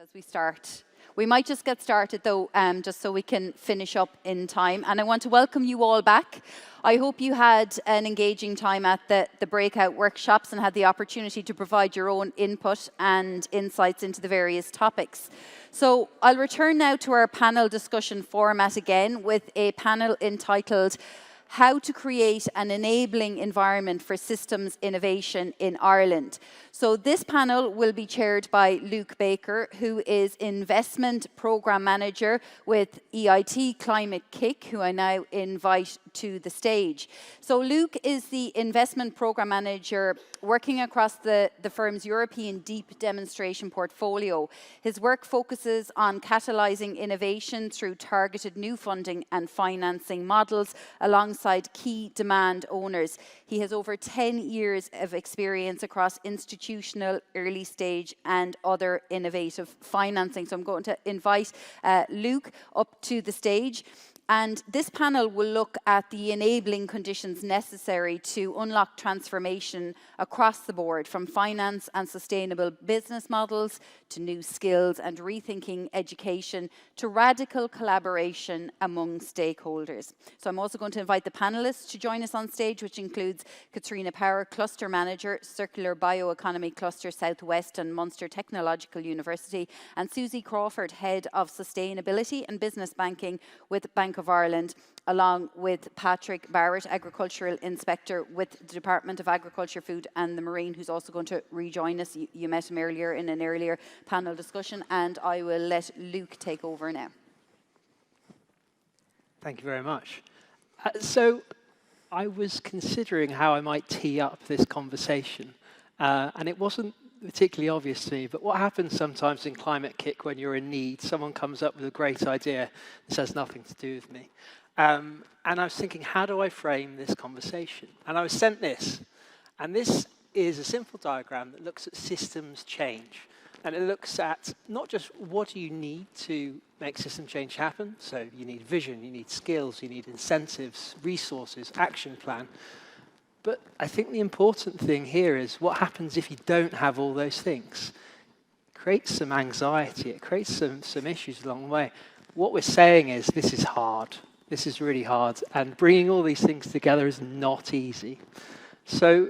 As we start. We might just get started though, just so we can finish up in time. And I want to welcome you all back. I hope you had an engaging time at the breakout workshops and had the opportunity to provide your own input and insights into the various topics. So I'll return now to our panel discussion format again with a panel entitled How to Create an Enabling Environment for Systems Innovation in Ireland. So this panel will be chaired by Luke Baker, who is Investment Programme Manager with EIT Climate-KIC, who I now invite to the stage. So Luke is the Investment Programme Manager working across the firm's European Deep Demonstration portfolio. His work focuses on catalysing innovation through targeted new funding and financing models alongside key demand owners. He has over 10 years of experience across institutional, early stage and other innovative financing. So I'm going to invite Luke up to the stage. And this panel will look at the enabling conditions necessary to unlock transformation across the board, from finance and sustainable business models to new skills and rethinking education to radical collaboration among stakeholders. So I'm also going to invite the panellists to join us on stage, which includes Catriona Power, Cluster Manager, Circular Bioeconomy Cluster Southwest and Munster Technological University, and Susie Crawford, Head of Sustainability and Business Banking with Bank of Ireland, along with Patrick Barrett, Agricultural Inspector with the Department of Agriculture, Food and the Marine, who's also going to rejoin us. You met him earlier in an earlier panel discussion, and I will let Luke take over now. Thank you very much. So I was considering how I might tee up this conversation, and it wasn't particularly obvious to me, but what happens sometimes in Climate-KIC when you're in need, someone comes up with a great idea. This has nothing to do with me. And I was thinking, how do I frame this conversation? And I was sent this. And this is a simple diagram that looks at systems change. And it looks at not just what do you need to make system change happen. So you need vision, you need skills, you need incentives, resources, action plan. But I think the important thing here is what happens if you don't have all those things. It creates some anxiety, it creates some issues along the way. What we're saying is this is hard, this is really hard, and bringing all these things together is not easy. So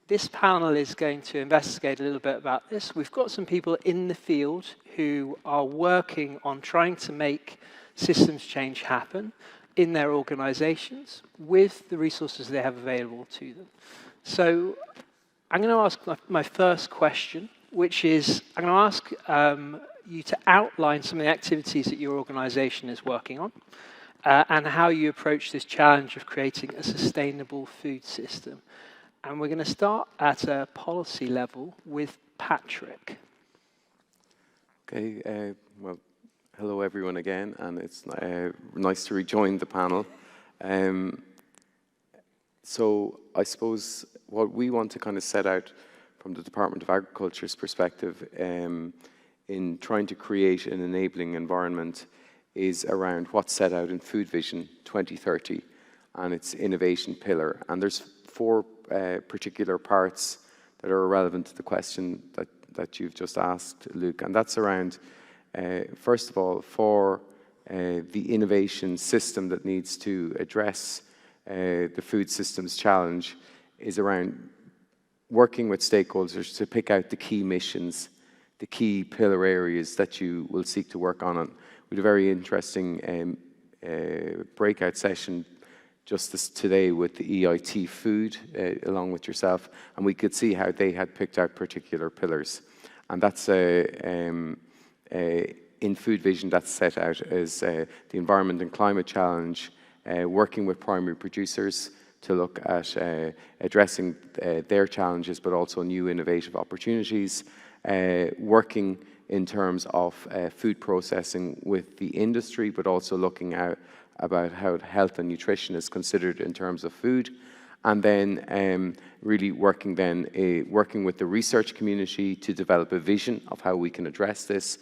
this panel is going to investigate a little bit about this. We've got some people in the field who are working on trying to make systems change happen in their organizations with the resources they have available to them. So I'm going to ask my first question, which is I'm going to ask you to outline some of the activities that your organization is working on and how you approach this challenge of creating a sustainable food system. And we're going to start at a policy level with Patrick. Okay, well, hello everyone again, and it's nice to rejoin the panel. So I suppose what we want to kind of set out from the Department of Agriculture's perspective in trying to create an enabling environment is around what's set out in Food Vision 2030 and its innovation pillar. And there's four particular parts that are relevant to the question that you've just asked, Luke, and that's around first of all, for the innovation system that needs to address the food systems challenge is around working with stakeholders to pick out the key missions, the key pillar areas that you will seek to work on. And we had a very interesting breakout session just today with the EIT Food, along with yourself, and we could see how they had picked out particular pillars. And that's in Food Vision, that's set out as the Environment and Climate Challenge, working with primary producers to look at addressing their challenges, but also new innovative opportunities, working in terms of food processing with the industry, but also looking out about how health and nutrition is considered in terms of food, and then really working with the research community to develop a vision of how we can address this,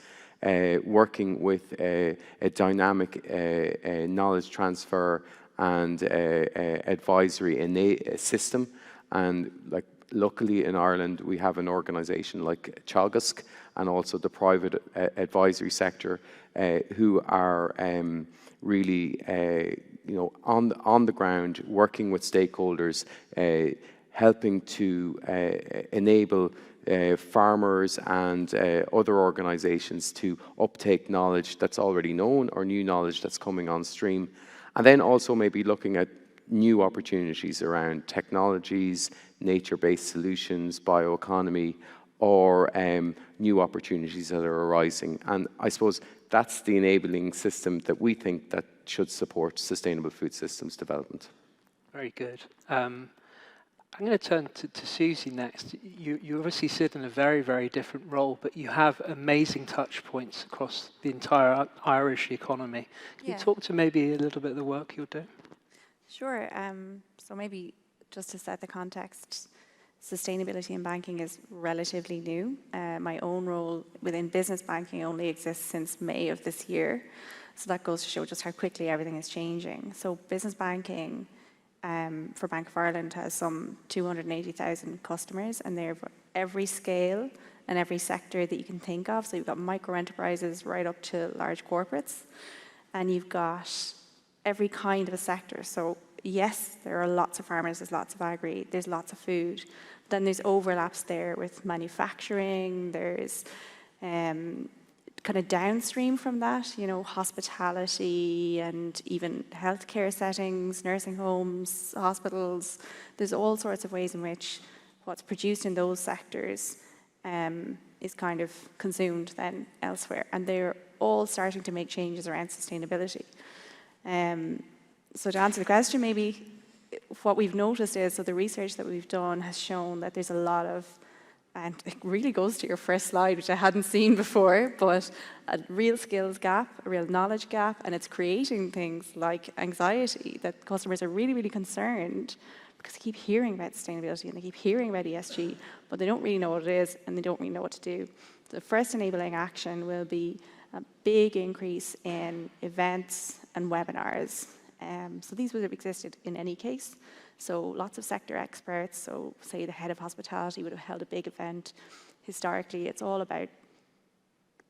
working with a dynamic knowledge transfer and advisory system, and like luckily in Ireland, we have an organisation like Teagasc and also the private advisory sector who are really on the ground, working with stakeholders, helping to enable farmers and other organisations to uptake knowledge that's already known or new knowledge that's coming on stream. And then also maybe looking at new opportunities around technologies, nature-based solutions, bioeconomy, or new opportunities that are arising. And I suppose that's the enabling system that we think that should support sustainable food systems development. Very good. I'm going to turn to Susie next. You obviously sit in a very, very different role, but you have amazing touch points across the entire Irish economy. Can you talk to maybe a little bit of the work you're doing? Sure. So maybe just to set the context, sustainability in banking is relatively new. My own role within business banking only exists since May of this year. So that goes to show just how quickly everything is changing. So business banking for Bank of Ireland has some 280,000 customers, and they're every scale and every sector that you can think of. So you've got micro enterprises right up to large corporates, and you've got every kind of a sector. So yes, there are lots of farmers, there's lots of agri, there's lots of food. Then there's overlaps there with manufacturing, there's kind of downstream from that, hospitality and even healthcare settings, nursing homes, hospitals. There's all sorts of ways in which what's produced in those sectors is kind of consumed then elsewhere. And they're all starting to make changes around sustainability. So to answer the question, maybe what we've noticed is, so the research that we've done has shown that there's a lot of, and it really goes to your first slide, which I hadn't seen before, but a real skills gap, a real knowledge gap, and it's creating things like anxiety, that customers are really, really concerned because they keep hearing about sustainability and they keep hearing about ESG, but they don't really know what it is and they don't really know what to do. The first enabling action will be a big increase in events and webinars. So these would have existed in any case. So lots of sector experts, so say the head of hospitality would have held a big event. Historically, it's all about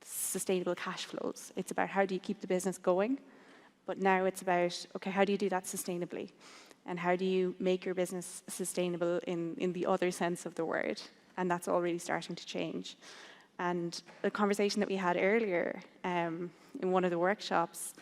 sustainable cash flows. It's about how do you keep the business going, but now it's about, okay, how do you do that sustainably? And how do you make your business sustainable in the other sense of the word? And that's already starting to change. And the conversation that we had earlier in one of the workshops,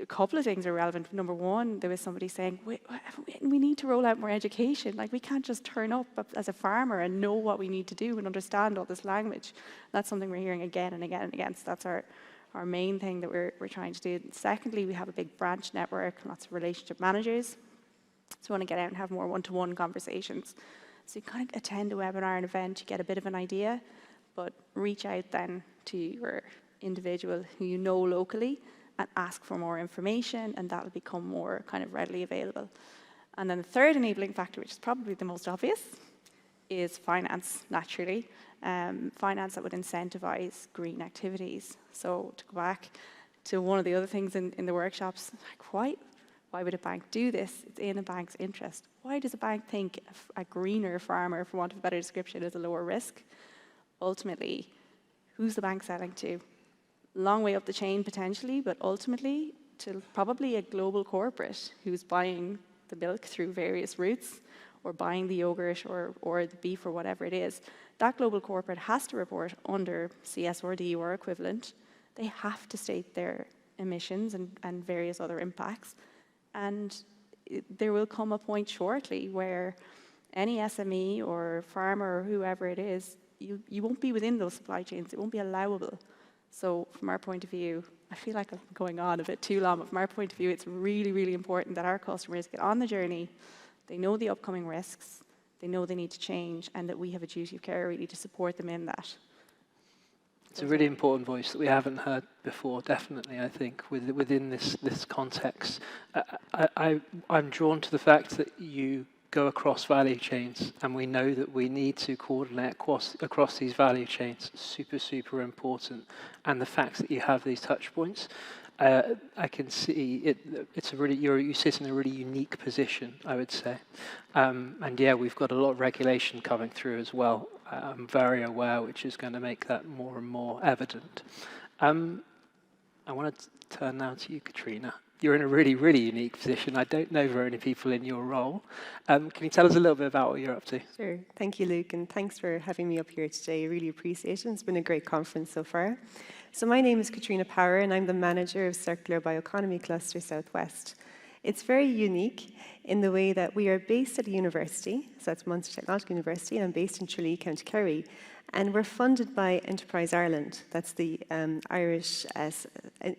a couple of things are relevant. Number one, there was somebody saying, we need to roll out more education. Like, we can't just turn up as a farmer and know what we need to do and understand all this language. That's something we're hearing again and again and again. So that's our main thing that we're trying to do. Secondly, we have a big branch network, lots of relationship managers. So we want to get out and have more one-to-one conversations. So you kind of attend a webinar, an event, you get a bit of an idea, but reach out then to your individual who you know locally and ask for more information, and that'll become more kind of readily available. And then the third enabling factor, which is probably the most obvious, is finance, naturally. Finance that would incentivize green activities. So to go back to one of the other things in the workshops, like why would a bank do this? It's in a bank's interest. Why does a bank think a greener farmer, for want of a better description, is a lower risk? Ultimately, who's the bank selling to? Long way up the chain potentially, but ultimately to probably a global corporate who's buying the milk through various routes or buying the yogurt or the beef or whatever it is. That global corporate has to report under CSRD or equivalent. They have to state their emissions and various other impacts. And there will come a point shortly where any SME or farmer or whoever it is, you won't be within those supply chains. It won't be allowable. So from our point of view, I feel like I'm going on a bit too long, but from our point of view, it's really, really important that our customers get on the journey. They know the upcoming risks, they know they need to change, and that we have a duty of care really to support them in that. It's a really important voice that we haven't heard before, definitely, I think, within this context. I'm drawn to the fact that you go across value chains, and we know that we need to coordinate across these value chains. Super, super important. And the fact that you have these touch points. I can see it. It's a really you sit in a really unique position, I would say, and yeah, we've got a lot of regulation coming through as well. I'm very aware, which is going to make that more and more evident. I want to turn now to you, Catriona. You're in a really, really unique position. I don't know very many people in your role. Can you tell us a little bit about what you're up to? Sure. Thank you, Luke, and thanks for having me up here today. I really appreciate it. It's been a great conference so far. So my name is Catriona Power, and I'm the manager of Circular Bioeconomy Cluster Southwest. It's very unique in the way that we are based at a university, so that's Munster Technological University, and I'm based in Tralee, County Kerry, and we're funded by Enterprise Ireland. That's the Irish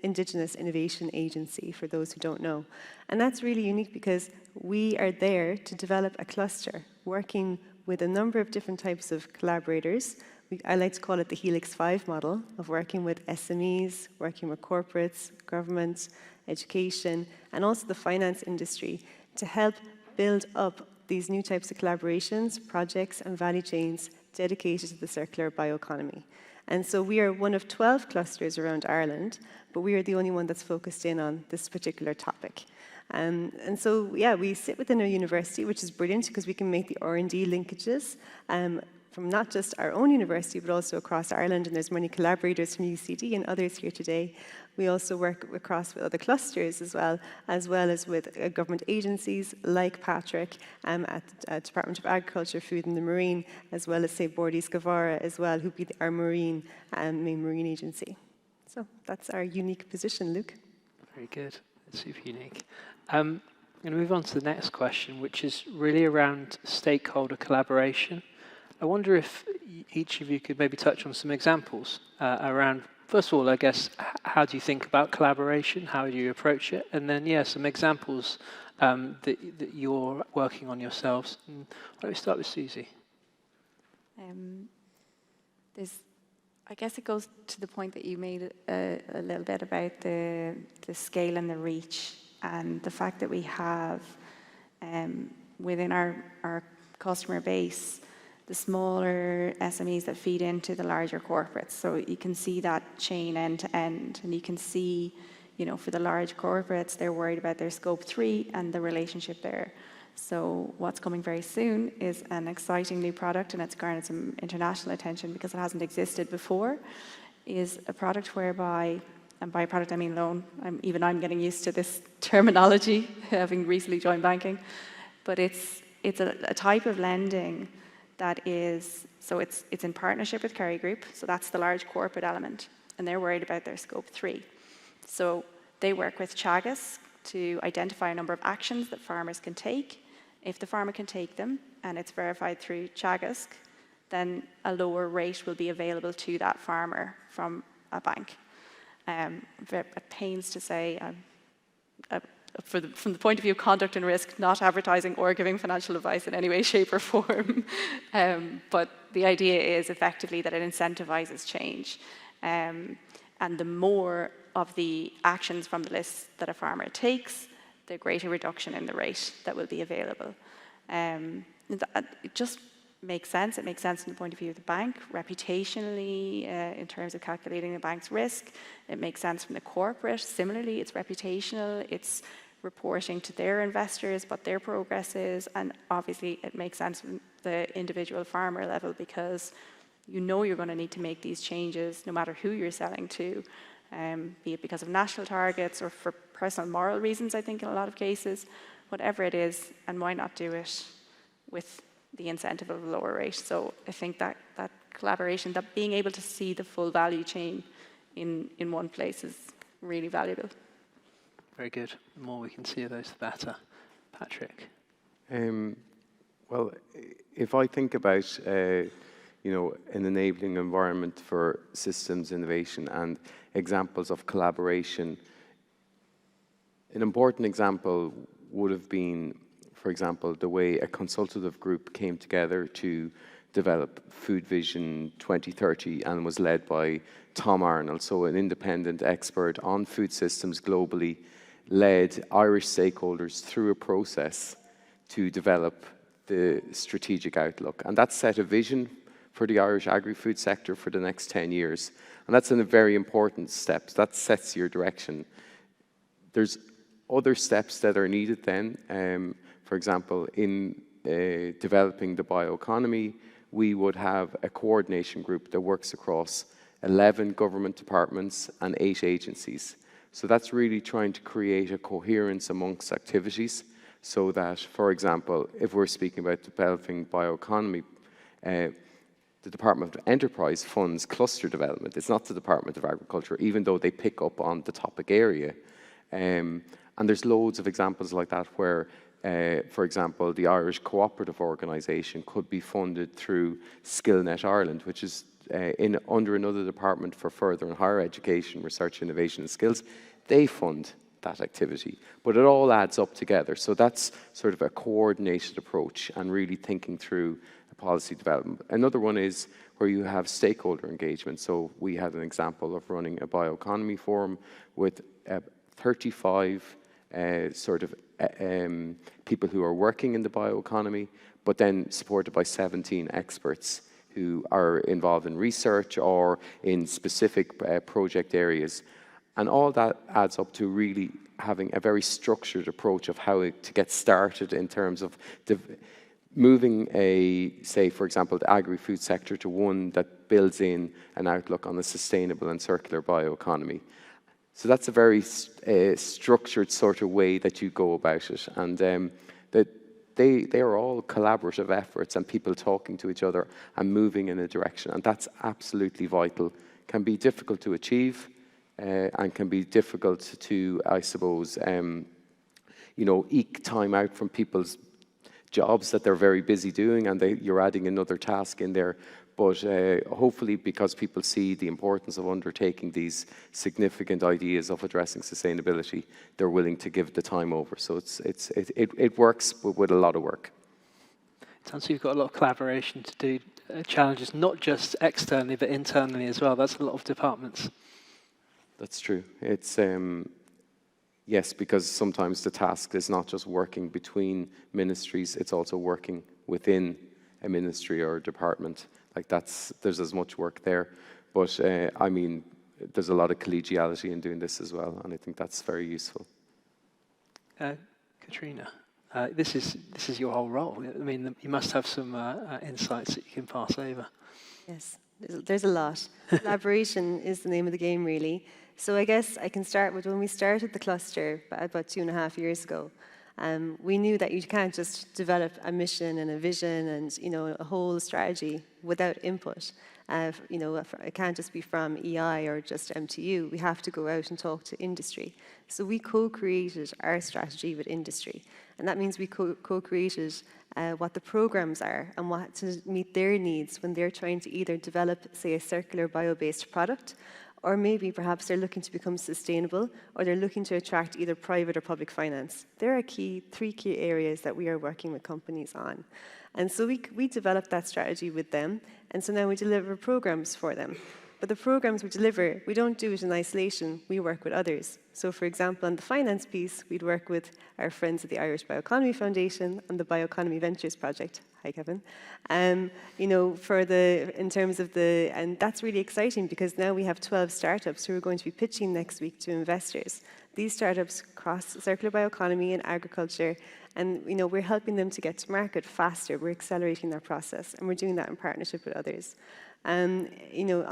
Indigenous Innovation Agency, for those who don't know. And that's really unique because we are there to develop a cluster, working with a number of different types of collaborators. I like to call it the Helix 5 model of working with SMEs, working with corporates, government, education, and also the finance industry to help build up these new types of collaborations, projects, and value chains dedicated to the circular bioeconomy. And so we are one of 12 clusters around Ireland, but we are the only one that's focused in on this particular topic. And so, yeah, we sit within a university, which is brilliant because we can make the R&D linkages from not just our own university, but also across Ireland, and there's many collaborators from UCD and others here today. We also work across with other clusters as well as with government agencies like Patrick at the Department of Agriculture, Food and the Marine, as well as, say, Bordy Scavara as well, who'd be our main marine agency. So that's our unique position, Luke. Very good. That's super unique. I'm going to move on to the next question, which is really around stakeholder collaboration. I wonder if each of you could maybe touch on some examples around, first of all, I guess, how do you think about collaboration? How do you approach it? And then, yeah, some examples that you're working on yourselves. And why don't we start with Susie? I guess it goes to the point that you made a little bit about the scale and the reach, and the fact that we have within our customer base the smaller SMEs that feed into the larger corporates. So you can see that chain end to end, and you can see, you know, for the large corporates, they're worried about their scope 3 and the relationship there. So what's coming very soon is an exciting new product, and it's garnered some international attention because it hasn't existed before, is a product whereby, and by product I mean loan, even I'm getting used to this terminology, having recently joined banking, but it's a type of lending that is, so it's in partnership with Kerry Group, so that's the large corporate element, and they're worried about their scope 3. So they work with Teagasc to identify a number of actions that farmers can take. If the farmer can take them, and it's verified through Teagasc, then a lower rate will be available to that farmer from a bank. It pains to say, from the point of view of conduct and risk, not advertising or giving financial advice in any way, shape or form. But the idea is effectively that it incentivizes change. And the more of the actions from the list that a farmer takes, the greater reduction in the rate that will be available. It just makes sense. It makes sense from the point of view of the bank, reputationally, in terms of calculating the bank's risk. It makes sense from the corporate. Similarly, it's reputational. It's reporting to their investors what their progress is. And obviously, it makes sense from the individual farmer level because you know you're going to need to make these changes no matter who you're selling to, be it because of national targets or for personal moral reasons, I think, in a lot of cases. Whatever it is, and why not do it with the incentive of a lower rate? So I think that collaboration, that being able to see the full value chain in one place is really valuable. Very good. The more we can see of those, the better. Patrick? Well, if I think about an enabling environment for systems innovation and examples of collaboration, an important example would have been, for example, the way a consultative group came together to develop Food Vision 2030 and was led by Tom Arnold, so an independent expert on food systems globally, led Irish stakeholders through a process to develop the strategic outlook. And that set a vision for the Irish agri-food sector for the next 10 years. And that's a very important step. That sets your direction there's other steps that are needed then. For example, in developing the bioeconomy, we would have a coordination group that works across 11 government departments and 8 agencies. So that's really trying to create a coherence amongst activities so that, for example, if we're speaking about developing bioeconomy, the Department of Enterprise funds cluster development. It's not the Department of Agriculture, even though they pick up on the topic area. And there's loads of examples like that where, for example, the Irish Cooperative Organisation could be funded through SkillNet Ireland, which is under another department for further and higher education, research, innovation and skills. They fund that activity, but it all adds up together. So that's sort of a coordinated approach and really thinking through policy development. Another one is where you have stakeholder engagement. So we had an example of running a bioeconomy forum with 35 people who are working in the bioeconomy, but then supported by 17 experts who are involved in research or in specific project areas. And all that adds up to really having a very structured approach of how to get started in terms of moving say, for example, the agri-food sector to one that builds in an outlook on a sustainable and circular bioeconomy. So that's a very structured sort of way that you go about it. And that they are all collaborative efforts and people talking to each other and moving in a direction. And that's absolutely vital. Can be difficult to achieve and can be difficult to, I suppose, eke time out from people's jobs that they're very busy doing, and you're adding another task in there. But hopefully, because people see the importance of undertaking these significant ideas of addressing sustainability, they're willing to give the time over. So it works, but with a lot of work. It sounds like you've got a lot of collaboration to do challenges, not just externally, but internally as well. That's a lot of departments. That's true. It's yes, because sometimes the task is not just working between ministries, it's also working within a ministry or a department. Like there's as much work there. But I mean, there's a lot of collegiality in doing this as well, and I think that's very useful. Catriona, this is your whole role. I mean, you must have some insights that you can pass over. Yes, there's a lot. Collaboration is the name of the game, really. So I guess I can start with when we started the cluster about 2.5 years ago. We knew that you can't just develop a mission and a vision and a whole strategy without input. It can't just be from EI or just MTU. We have to go out and talk to industry. So we co-created our strategy with industry, and that means we co-created what the programs are and what to meet their needs when they're trying to either develop, say, a circular bio-based product, or maybe perhaps they're looking to become sustainable, or they're looking to attract either private or public finance. There are three key areas that we are working with companies on. And so we developed that strategy with them, and so now we deliver programs for them. But the programs we deliver, we don't do it in isolation, we work with others. So for example, on the finance piece, we'd work with our friends at the Irish Bioeconomy Foundation and the Bioeconomy Ventures Project. Hi, Kevin. And that's really exciting because now we have 12 startups who are going to be pitching next week to investors. These startups cross circular bioeconomy and agriculture, and we're helping them to get to market faster. We're accelerating that process, and we're doing that in partnership with others. On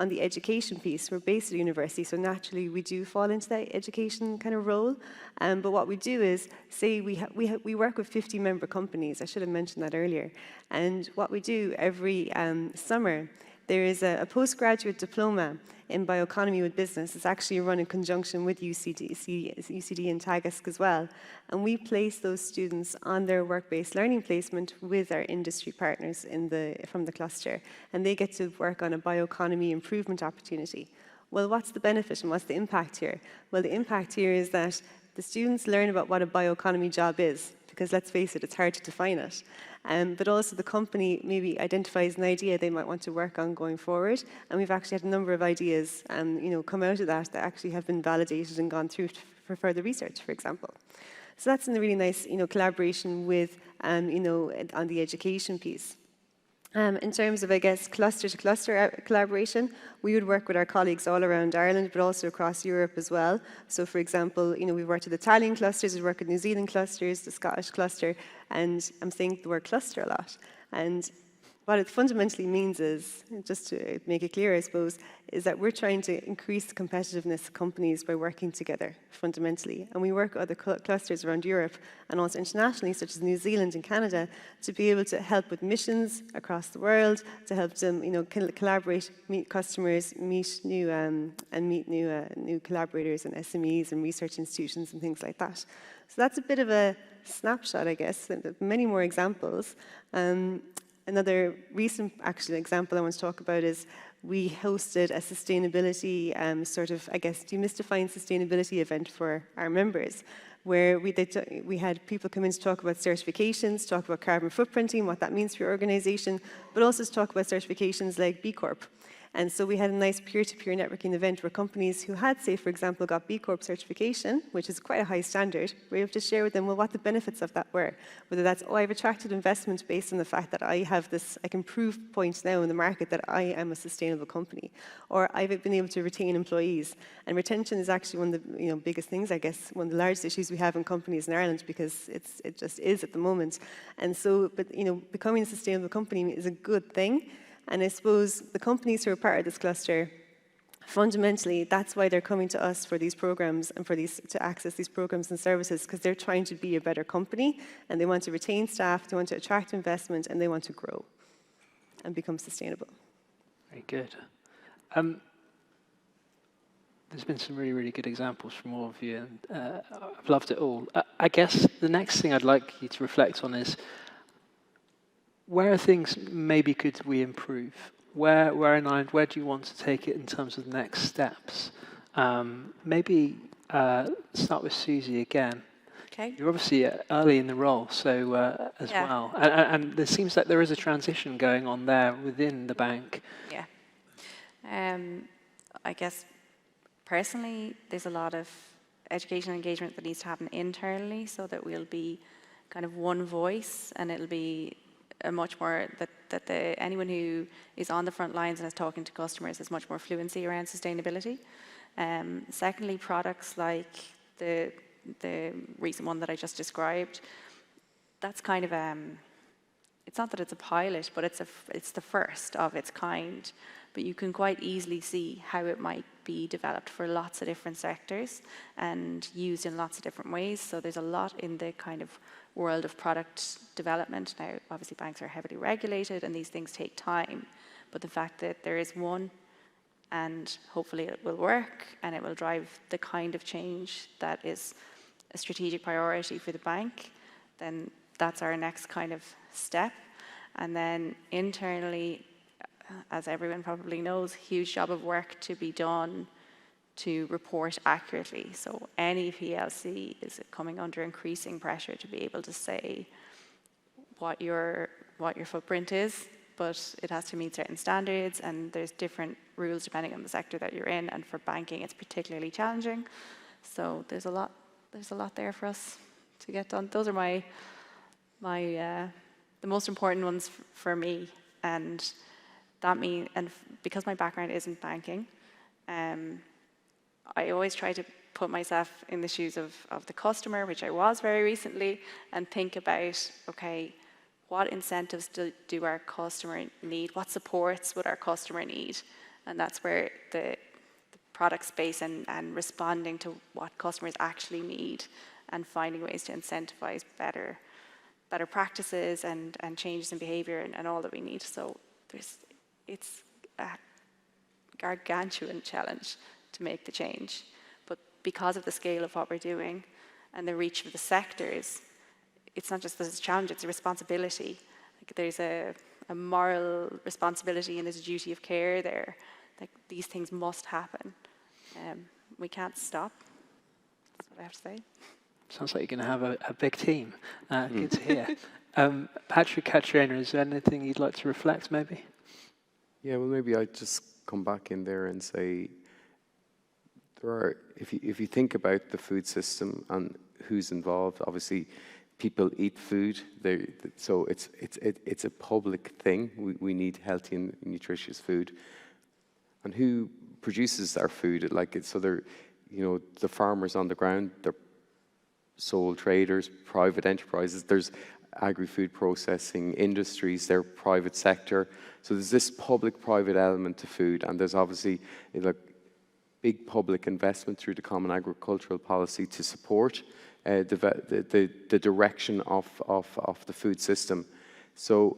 the education piece, we're based at a university, so naturally we do fall into that education kind of role. But what we do is, say we work with 50-member companies. I should have mentioned that earlier. And what we do every summer, there is a postgraduate diploma in bioeconomy with business. It's actually run in conjunction with UCD and TAGISC as well. And we place those students on their work-based learning placement with our industry partners from the cluster. And they get to work on a bioeconomy improvement opportunity. Well, what's the benefit and what's the impact here? Well, the impact here is that the students learn about what a bioeconomy job is, because let's face it, it's hard to define it. But also the company maybe identifies an idea they might want to work on going forward. And we've actually had a number of ideas come out of that actually have been validated and gone through for further research, for example. So that's a really nice collaboration with, on the education piece. In terms of, I guess, cluster-to-cluster collaboration, we would work with our colleagues all around Ireland, but also across Europe as well. So, for example, we've worked with Italian clusters, we've worked with New Zealand clusters, the Scottish cluster, and I'm saying the word cluster a lot. And what it fundamentally means is, just to make it clear, I suppose, is that we're trying to increase the competitiveness of companies by working together, fundamentally. And we work with other clusters around Europe and also internationally, such as New Zealand and Canada, to be able to help with missions across the world, to help them, collaborate, meet customers, meet new collaborators and SMEs and research institutions and things like that. So that's a bit of a snapshot, I guess. Many more examples. Another recent example I want to talk about is we hosted a sustainability demystifying sustainability event for our members, where we had people come in to talk about certifications, talk about carbon footprinting, what that means for your organization, but also to talk about certifications like B Corp. And so we had a nice peer-to-peer networking event where companies who had, say, for example, got B Corp certification, which is quite a high standard, were able to share with them, well, what the benefits of that were. Whether that's, I've attracted investment based on the fact that I can prove points now in the market that I am a sustainable company, or I've been able to retain employees. And retention is actually one of the biggest things, I guess, one of the largest issues we have in companies in Ireland, because it just is at the moment. And so, but becoming a sustainable company is a good thing. And I suppose the companies who are part of this cluster, fundamentally, that's why they're coming to us for these programs and to access these programs and services, because they're trying to be a better company, and they want to retain staff, they want to attract investment, and they want to grow and become sustainable. Very good. There's been some really, really good examples from all of you, and I've loved it all. I guess the next thing I'd like you to reflect on is, where are things maybe could we improve? Where in Ireland, where do you want to take it in terms of next steps? Maybe start with Susie again. Okay. You're obviously early in the role, so as well. And there seems like there is a transition going on there within the bank. Yeah. I guess personally, there's a lot of education and engagement that needs to happen internally, so that we'll be kind of one voice, and it'll be a much more anyone who is on the front lines and is talking to customers is much more fluency around sustainability. Secondly, products like the recent one that I just described, that's kind of it's not that it's a pilot, but it's the first of its kind. But you can quite easily see how it might be developed for lots of different sectors and used in lots of different ways. So there's a lot in the kind of world of product development. Now, obviously banks are heavily regulated and these things take time, but the fact that there is one, and hopefully it will work and it will drive the kind of change that is a strategic priority for the bank, then that's our next kind of step. And then internally, as everyone probably knows, huge job of work to be done to report accurately. So any PLC is coming under increasing pressure to be able to say what your footprint is, but it has to meet certain standards, and there's different rules depending on the sector that you're in, and for banking it's particularly challenging. So there's a lot there for us to get done. Those are the most important ones for me, and because my background isn't banking, I always try to put myself in the shoes of the customer, which I was very recently, and think about, okay, what incentives do our customer need? What supports would our customer need? And that's where the product space and responding to what customers actually need and finding ways to incentivize better practices and changes in behavior and all that we need. So it's a gargantuan challenge to make the change. But because of the scale of what we're doing and the reach of the sectors, it's not just this challenge, it's a responsibility. Like there's a moral responsibility and there's a duty of care there. Like these things must happen. We can't stop. That's what I have to say. Sounds like you're going to have a big team. Good to hear. Patrick, Catriona, is there anything you'd like to reflect maybe? Yeah, well, maybe I'd just come back in there and say, if you think about the food system and who's involved, obviously people eat food. So it's a public thing. We need healthy and nutritious food. And who produces our food? So they're, the farmers on the ground, they're sole traders, private enterprises. There's agri-food processing industries, they're private sector. So there's this public-private element to food, and there's obviously big public investment through the Common Agricultural Policy to support the direction of the food system. So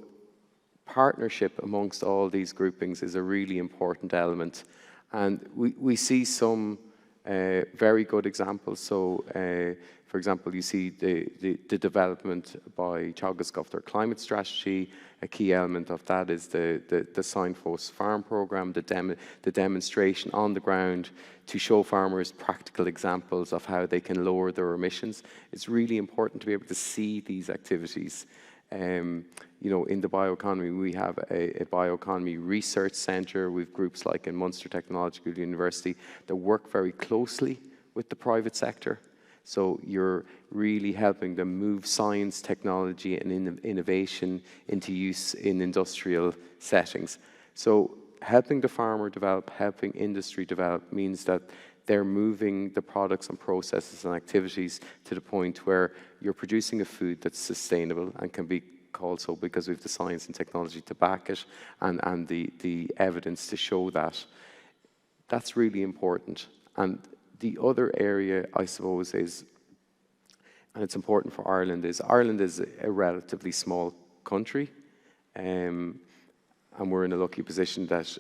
partnership amongst all these groupings is a really important element. And we see some very good examples. So, for example, you see the development by Teagasc their climate strategy. A key element of that is the Signpost Farm Programme, the demonstration on the ground to show farmers practical examples of how they can lower their emissions. It's really important to be able to see these activities. In the bioeconomy, we have a bioeconomy research centre. We have groups like in Munster Technological University that work very closely with the private sector. So you're really helping them move science, technology, and innovation into use in industrial settings. So helping the farmer develop, helping industry develop means that they're moving the products and processes and activities to the point where you're producing a food that's sustainable and can be called so because we have the science and technology to back it and the evidence to show that. That's really important. And the other area, I suppose, is, and it's important for Ireland is a relatively small country. And we're in a lucky position that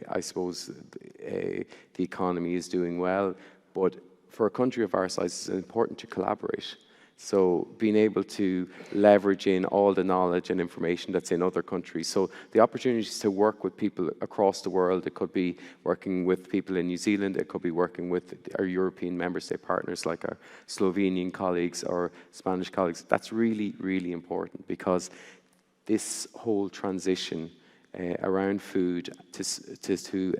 I suppose the economy is doing well. But for a country of our size, it's important to collaborate. So being able to leverage in all the knowledge and information that's in other countries. So the opportunities to work with people across the world, it could be working with people in New Zealand, it could be working with our European member state partners like our Slovenian colleagues or Spanish colleagues. That's really, really important because this whole transition around food to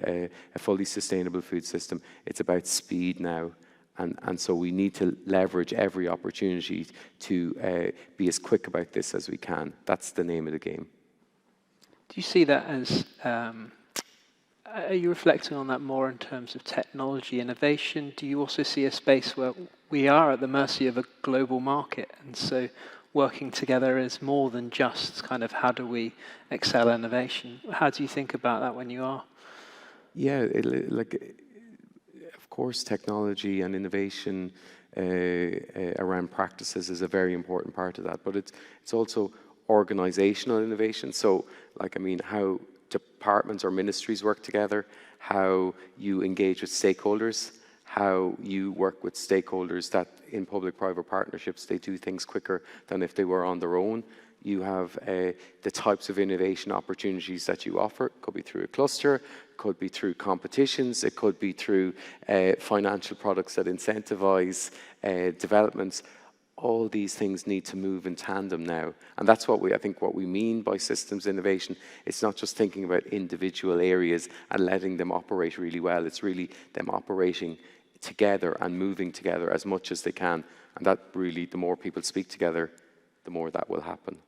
a fully sustainable food system, it's about speed now. And so we need to leverage every opportunity to be as quick about this as we can. That's the name of the game. Do you see that as, are you reflecting on that more in terms of technology innovation? Do you also see a space where we are at the mercy of a global market? And so working together is more than just kind of how do we excel innovation? How do you think about that when you are? Yeah, of course, technology and innovation around practices is a very important part of that, but it's also organizational innovation. So, how departments or ministries work together, how you engage with stakeholders, how you work with stakeholders that in public-private partnerships, they do things quicker than if they were on their own. You have the types of innovation opportunities that you offer. It could be through a cluster, could be through competitions, it could be through financial products that incentivize developments. All these things need to move in tandem now. And that's what I think what we mean by systems innovation. It's not just thinking about individual areas and letting them operate really well. It's really them operating together and moving together as much as they can. And that really, the more people speak together, the more that will happen.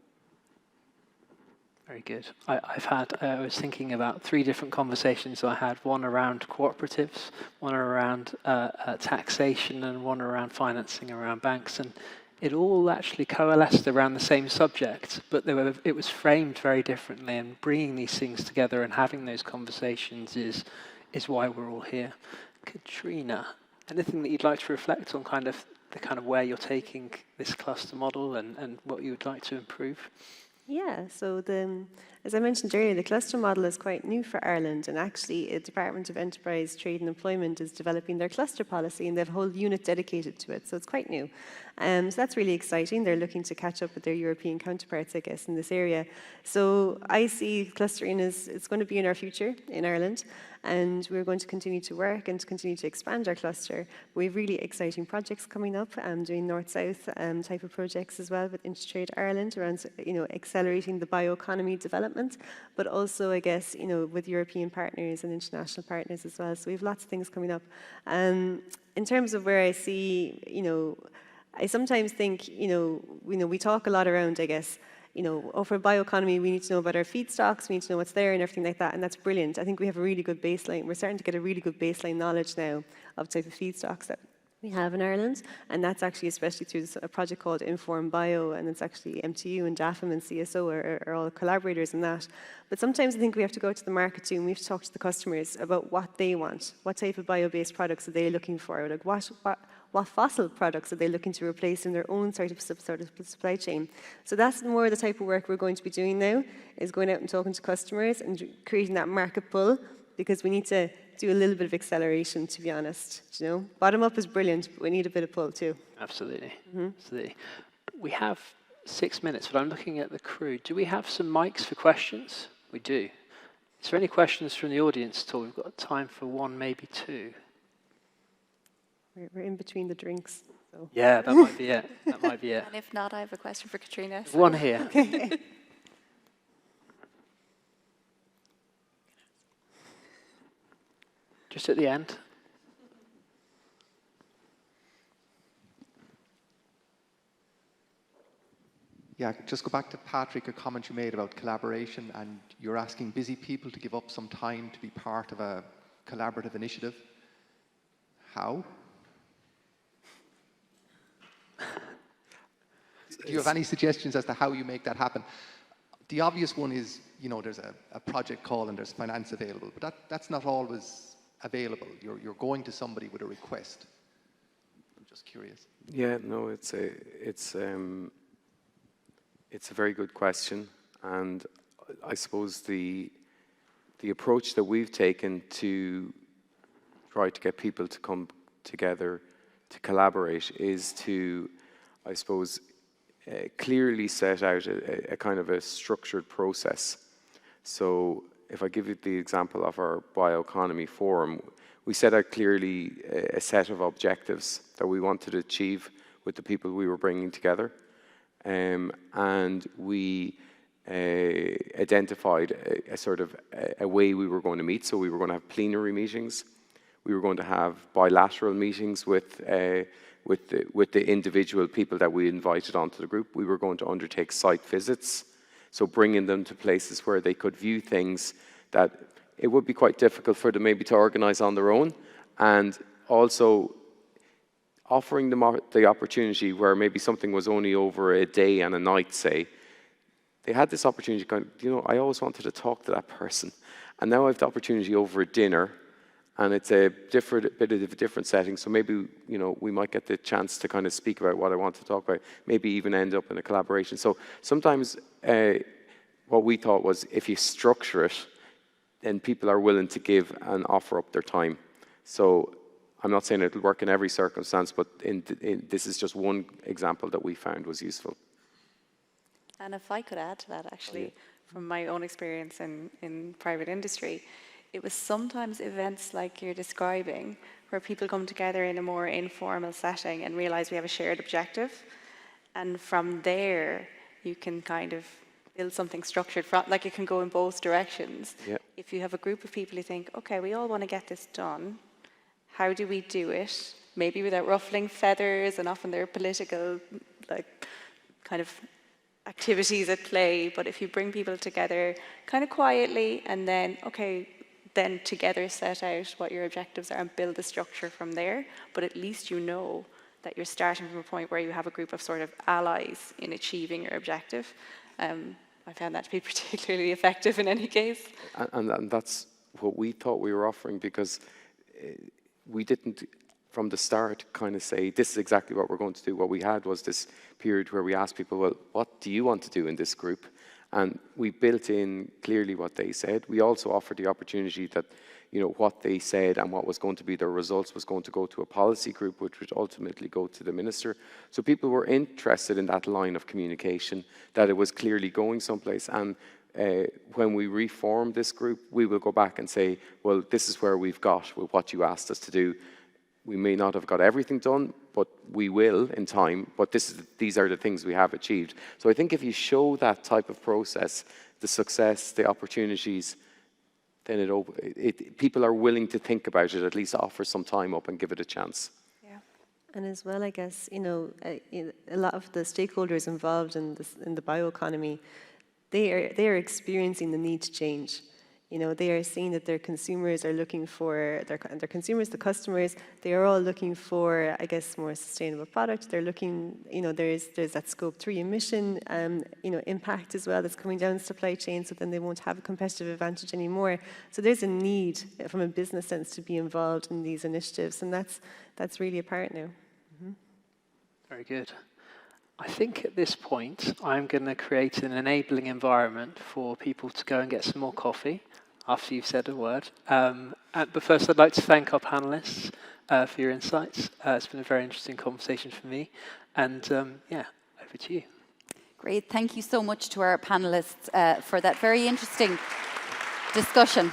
Very good. I was thinking about 3 different conversations I had, one around cooperatives, one around taxation, and one around financing around banks. And it all actually coalesced around the same subject, but it was framed very differently. And bringing these things together and having those conversations is why we're all here. Catriona, anything that you'd like to reflect on the kind of where you're taking this cluster model and what you would like to improve? Yeah, so as I mentioned earlier, the cluster model is quite new for Ireland, and actually the Department of Enterprise, Trade and Employment is developing their cluster policy, and they have a whole unit dedicated to it, so it's quite new. So that's really exciting. They're looking to catch up with their European counterparts, I guess, in this area. So I see clustering as it's going to be in our future in Ireland, and we're going to continue to work and to continue to expand our cluster. We have really exciting projects coming up, doing north-south type of projects as well with Intertrade Ireland around, accelerating the bioeconomy development, but also, I guess, with European partners and international partners as well. So we have lots of things coming up. In terms of where I see, I sometimes think, we talk a lot around, I guess, for bioeconomy, we need to know about our feedstocks, we need to know what's there and everything like that, and that's brilliant. I think we have a really good baseline. We're starting to get a really good baseline knowledge now of the type of feedstocks that we have in Ireland, and that's actually especially through a project called Inform Bio, and it's actually MTU and DAFM and CSO are all collaborators in that. But sometimes I think we have to go to the market too, and we have to talk to the customers about what they want. What type of bio-based products are they looking for? Like what fossil products are they looking to replace in their own sort of supply chain? So that's more the type of work we're going to be doing now, is going out and talking to customers and creating that market pull, because we need to do a little bit of acceleration, to be honest. Bottom up is brilliant, but we need a bit of pull too. Absolutely. Absolutely. We have 6 minutes, but I'm looking at the crew. Do we have some mics for questions? We do. Is there any questions from the audience at all? We've got time for one, maybe two. We're in between the drinks. So. Yeah, that might be it. That might be it. And if not, I have a question for Catriona. So. One here. Okay. Just at the end. Yeah, just go back to Patrick, a comment you made about collaboration, and you're asking busy people to give up some time to be part of a collaborative initiative. How? Do you have any suggestions as to how you make that happen? The obvious one is, there's a project call and there's finance available, but that's not always available. You're going to somebody with a request. I'm just curious. Yeah, no, it's a very good question, and I suppose the approach that we've taken to try to get people to come together to collaborate is to, I suppose, clearly set out a kind of a structured process. So if I give you the example of our bioeconomy forum, we set out clearly a set of objectives that we wanted to achieve with the people we were bringing together. And we identified a sort of a way we were going to meet. So we were going to have plenary meetings. We were going to have bilateral meetings with the individual people that we invited onto the group. We were going to undertake site visits, so bringing them to places where they could view things that it would be quite difficult for them maybe to organise on their own, and also offering them the opportunity where maybe something was only over a day and a night, say. They had this opportunity kind of, I always wanted to talk to that person, and now I have the opportunity over a dinner, and it's a bit of a different setting, so maybe, we might get the chance to kind of speak about what I want to talk about, maybe even end up in a collaboration. So sometimes what we thought was, if you structure it, then people are willing to give and offer up their time. So I'm not saying it'll work in every circumstance, but this is just one example that we found was useful. And if I could add to that, actually, from my own experience in private industry, it was sometimes events like you're describing where people come together in a more informal setting and realize we have a shared objective. And from there, you can kind of build something structured, like it can go in both directions. Yeah. If you have a group of people who think, okay, we all want to get this done, how do we do it? Maybe without ruffling feathers, and often there are political, kind of activities at play. But if you bring people together kind of quietly, and then, then together set out what your objectives are and build the structure from there. But at least you know that you're starting from a point where you have a group of sort of allies in achieving your objective. I found that to be particularly effective in any case. And that's what we thought we were offering, because we didn't, from the start, kind of say, this is exactly what we're going to do. What we had was this period where we asked people, well, what do you want to do in this group? And we built in clearly what they said. We also offered the opportunity that, what they said and what was going to be their results was going to go to a policy group, which would ultimately go to the minister. So people were interested in that line of communication, that it was clearly going someplace. And when we reform this group, we will go back and say, well, this is where we've got with what you asked us to do. We may not have got everything done, but we will in time. But these are the things we have achieved. So I think if you show that type of process, the success, the opportunities, then people are willing to think about it, at least offer some time up and give it a chance. Yeah. And as well, I guess, a lot of the stakeholders involved in the bioeconomy, they are experiencing the need to change. They are seeing that their consumers are looking for, their consumers, the customers, they are all looking for, I guess, more sustainable products. They're looking, there's that scope 3 emission, impact as well that's coming down the supply chain, so then they won't have a competitive advantage anymore. So there's a need from a business sense to be involved in these initiatives, and that's really apparent now. Mm-hmm. Very good. I think at this point, I'm going to create an enabling environment for people to go and get some more coffee after you've said a word. But first, I'd like to thank our panellists for your insights. It's been a very interesting conversation for me. And yeah, over to you. Great. Thank you so much to our panellists for that very interesting discussion.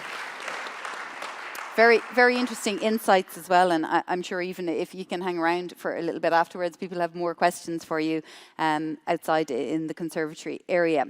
Very, very interesting insights as well, and I'm sure even if you can hang around for a little bit afterwards, people have more questions for you outside in the conservatory area.